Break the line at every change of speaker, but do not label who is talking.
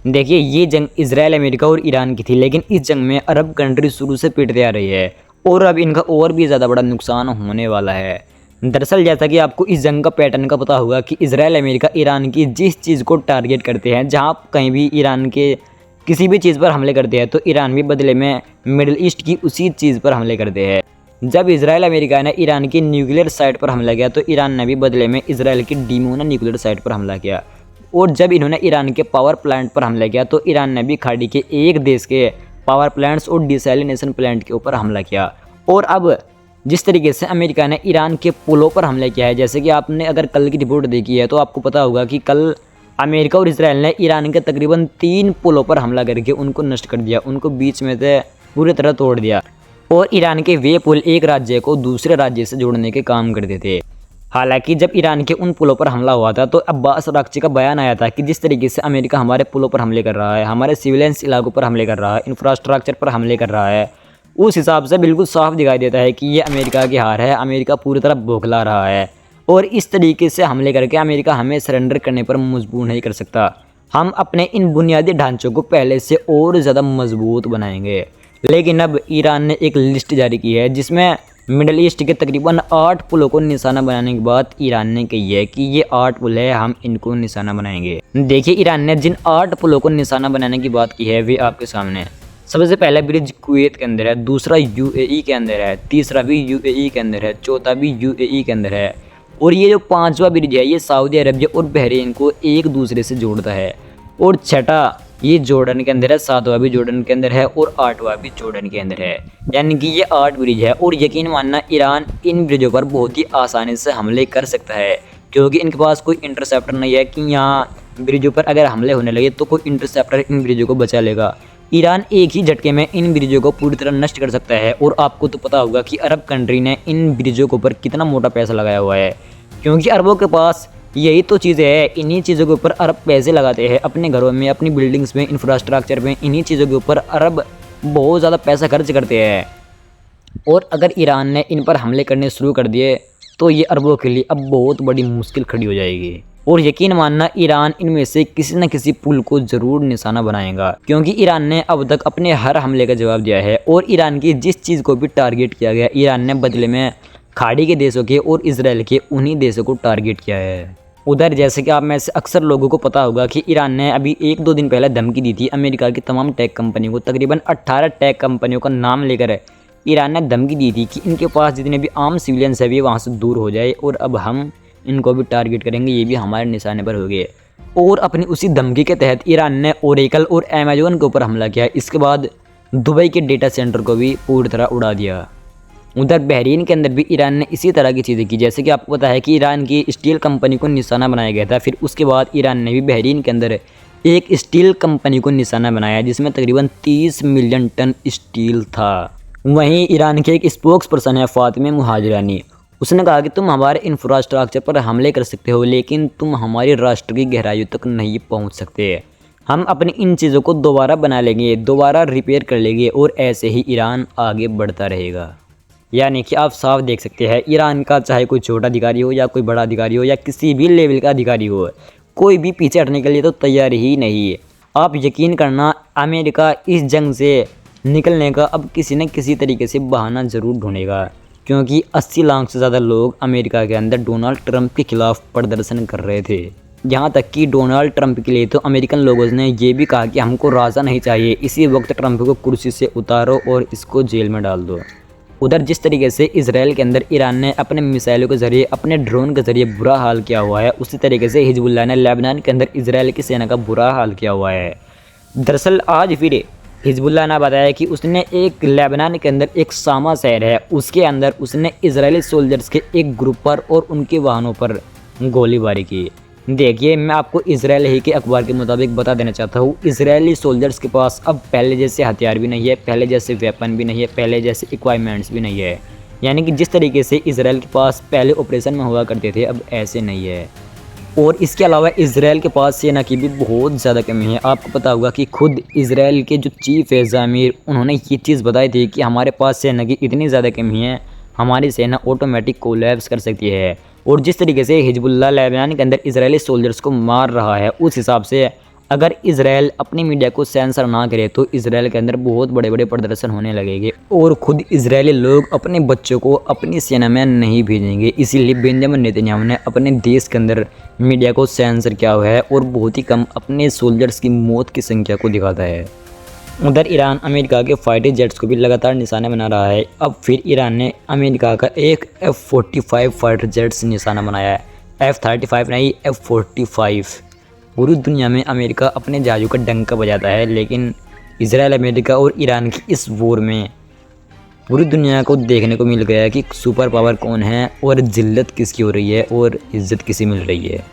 देखिए, ये जंग इजराइल, अमेरिका और ईरान की थी, लेकिन इस जंग में अरब कंट्री शुरू से पीटते आ रही है और अब इनका और भी ज़्यादा बड़ा नुकसान होने वाला है। दरअसल जैसा कि आपको इस जंग का पैटर्न का पता होगा कि इजराइल, अमेरिका ईरान की जिस चीज़ को टारगेट करते हैं, जहाँ कहीं भी ईरान के किसी भी चीज़ पर हमले करते हैं तो ईरान भी बदले में मिडिल ईस्ट की उसी चीज़ पर हमले करते हैं। जब इजराइल, अमेरिका ने ईरान की न्यूक्लियर साइट पर हमला किया तो ईरान ने भी बदले में इजराइल की डिमोना न्यूक्लियर साइट पर हमला किया। और जब इन्होंने ईरान के पावर प्लांट पर हमला किया तो ईरान ने भी खाड़ी के एक देश के पावर प्लांट्स और डिसैलिनेशन प्लांट के ऊपर हमला किया। और अब जिस तरीके से अमेरिका ने ईरान के पुलों पर हमला किया है, जैसे कि आपने अगर कल की रिपोर्ट देखी है तो आपको पता होगा कि कल अमेरिका और इजराइल ने ईरान के तकरीबन 3 पुलों पर हमला करके उनको नष्ट कर दिया, उनको बीच में से पूरी तरह तोड़ दिया। और ईरान के वे पुल एक राज्य को दूसरे राज्य से जोड़ने के काम करते थे। हालांकि जब ईरान के उन पुलों पर हमला हुआ था तो अब्बास अराक्ची का बयान आया था कि जिस तरीके से अमेरिका हमारे पुलों पर हमले कर रहा है, हमारे सिविलियंस इलाकों पर हमले कर रहा है, इंफ्रास्ट्रक्चर पर हमले कर रहा है, उस हिसाब से बिल्कुल साफ दिखाई देता है कि ये अमेरिका की हार है। अमेरिका पूरी तरह बौखला रहा है और इस तरीके से हमले करके अमेरिका हमें सरेंडर करने पर मजबूर नहीं कर सकता। हम अपने इन बुनियादी ढांचों को पहले से और ज़्यादा मजबूत बनाएंगे। लेकिन अब ईरान ने एक लिस्ट जारी की है जिसमें मिडल ईस्ट के तकरीबन 8 पुलों को निशाना बनाने के बाद ईरान ने कही है कि ये 8 पुल है, हम इनको निशाना बनाएंगे। देखिए, ईरान ने जिन 8 पुलों को निशाना बनाने की बात की है वे आपके सामने। सबसे पहला ब्रिज कुवैत के अंदर है, दूसरा यूएई के अंदर है, तीसरा भी यूएई के अंदर है, चौथा भी यूएई के अंदर है और ये जो 5वां ब्रिज है ये सऊदी अरबिया और बहरीन को एक दूसरे से जोड़ता है। और छठा ये जॉर्डन के अंदर है, 7वां भी जॉर्डन के अंदर है और 8वां भी जॉर्डन के अंदर है। यानी कि ये 8 ब्रिज है और यकीन मानना ईरान इन ब्रिजों पर बहुत ही आसानी से हमले कर सकता है, क्योंकि इनके पास कोई इंटरसेप्टर नहीं है कि यहाँ ब्रिजों पर अगर हमले होने लगे तो कोई इंटरसेप्टर इन ब्रिजों को बचा लेगा। ईरान एक ही झटके में इन ब्रिजों को पूरी तरह नष्ट कर सकता है। और आपको तो पता होगा कि अरब कंट्री ने इन ब्रिजों के ऊपर कितना मोटा पैसा लगाया हुआ है, क्योंकि अरबों के पास यही तो चीज़ें हैं। इन्हीं चीज़ों के ऊपर अरब पैसे लगाते हैं, अपने घरों में, अपनी बिल्डिंग्स में, इंफ्रास्ट्रक्चर में, इन्हीं चीज़ों के ऊपर अरब बहुत ज़्यादा पैसा खर्च करते हैं। और अगर ईरान ने इन पर हमले करने शुरू कर दिए तो ये अरबों के लिए अब बहुत बड़ी मुश्किल खड़ी हो जाएगी। और यकीन मानना ईरान इनमें से किसी न किसी पुल को ज़रूर निशाना बनाएगा, क्योंकि ईरान ने अब तक अपने हर हमले का जवाब दिया है। और ईरान की जिस चीज़ को भी टारगेट किया गया, ईरान ने बदले में खाड़ी के देशों के और इसराइल के उन्हीं देशों को टारगेट किया है। उधर जैसे कि आप में से अक्सर लोगों को पता होगा कि ईरान ने अभी 1-2 दिन पहले धमकी दी थी अमेरिका की तमाम टेक कंपनियों को। तकरीबन 18 टेक कंपनियों का नाम लेकर ईरान ने धमकी दी थी कि इनके पास जितने भी आम सिविलियंस है वे वहाँ से दूर हो जाए और अब हम इनको भी टारगेट करेंगे, ये भी हमारे निशाने पर हो गए। और अपनी उसी धमकी के तहत ईरान ने ओरेकल और अमेजोन के ऊपर हमला किया। इसके बाद दुबई के डेटा सेंटर को भी पूरी तरह उड़ा दिया। उधर बहरीन के अंदर भी ईरान ने इसी तरह की चीज़ें की। जैसे कि आपको पता है कि ईरान की स्टील कंपनी को निशाना बनाया गया था, फिर उसके बाद ईरान ने भी बहरीन के अंदर एक स्टील कंपनी को निशाना बनाया जिसमें तकरीबन 30 मिलियन टन स्टील था। वहीं ईरान के एक स्पोक्स पर्सन है फातिमा मुहाजिरानी, उसने कहा कि तुम हमारे इंफ्रास्ट्रक्चर पर हमले कर सकते हो लेकिन तुम हमारे राष्ट्र की गहराइयों तक नहीं पहुँच सकते। हम अपनी इन चीज़ों को दोबारा बना लेंगे, दोबारा रिपेयर कर लेंगे और ऐसे ही ईरान आगे बढ़ता रहेगा। यानी कि आप साफ देख सकते हैं ईरान का चाहे कोई छोटा अधिकारी हो या कोई बड़ा अधिकारी हो या किसी भी लेवल का अधिकारी हो, कोई भी पीछे हटने के लिए तो तैयार ही नहीं है। आप यकीन करना, अमेरिका इस जंग से निकलने का अब किसी न किसी तरीके से बहाना ज़रूर ढूंढेगा, क्योंकि 80 लाख से ज़्यादा लोग अमेरिका के अंदर डोनाल्ड ट्रंप के खिलाफ प्रदर्शन कर रहे थे। यहाँ तक कि डोनाल्ड ट्रंप के लिए तो अमेरिकन लोगों ने ये भी कहा कि हमको राजा नहीं चाहिए, इसी वक्त ट्रंप को कुर्सी से उतारो और इसको जेल में डाल दो। उधर जिस तरीके से इसराइल के अंदर ईरान ने अपने मिसाइलों के ज़रिए, अपने ड्रोन के ज़रिए बुरा हाल किया हुआ है, उसी तरीके से हिजबुल्लाह ने लेबनान के अंदर इसराइल की सेना का बुरा हाल किया हुआ है। दरअसल आज फिर हिजबुल्लाह ने बताया कि उसने एक लेबनान के अंदर एक सामा शहर है, उसके अंदर उसने इजरायली सोल्जर्स के एक ग्रुप पर और उनके वाहनों पर गोलीबारी की। देखिए, मैं आपको इसराइल ही के अखबार के मुताबिक बता देना चाहता हूँ, इजरायली सोल्जर्स के पास अब पहले जैसे हथियार भी नहीं है, पहले जैसे वेपन भी नहीं है, पहले जैसे इक्वाइपमेंट्स भी नहीं है। यानी कि जिस तरीके से इसराइल के पास पहले ऑपरेशन में हुआ करते थे अब ऐसे नहीं है। और इसके अलावा इसराइल के पास सेना की भी बहुत ज़्यादा कमी है। आपको पता होगा कि खुद इसराइल के जो चीफ है ज़ामिर, उन्होंने ये चीज़ बताई थी कि हमारे पास सेना की इतनी ज़्यादा कमी है, हमारी सेना ऑटोमेटिक कोलैप्स कर सकती है। और जिस तरीके से हिजबुल्लाह लेबनान के अंदर इजरायली सोल्जर्स को मार रहा है, उस हिसाब से अगर इसराइल अपनी मीडिया को सेंसर ना करे तो इसराइल के अंदर बहुत बड़े बड़े प्रदर्शन होने लगेंगे और खुद इजरायली लोग अपने बच्चों को अपनी सेना में नहीं भेजेंगे। इसीलिए बेंजामिन नेतन्याहू ने अपने देश के अंदर मीडिया को सेंसर किया हुआ है और बहुत ही कम अपने सोल्जर्स की मौत की संख्या को दिखाता है। उधर ईरान अमेरिका के फाइटर जेट्स को भी लगातार निशाना बना रहा है। अब फिर ईरान ने अमेरिका का एक F-45 फाइटर जेट्स निशाना बनाया है। F-35 नहीं, F-45। पूरी दुनिया में अमेरिका अपने जहाज़ों का डंका बजाता है, लेकिन इजराइल, अमेरिका और ईरान की इस वॉर में पूरी दुनिया को देखने को मिल गया है कि सुपर पावर कौन है और जिल्लत किसकी हो रही है और इज़्ज़त किसी मिल रही है।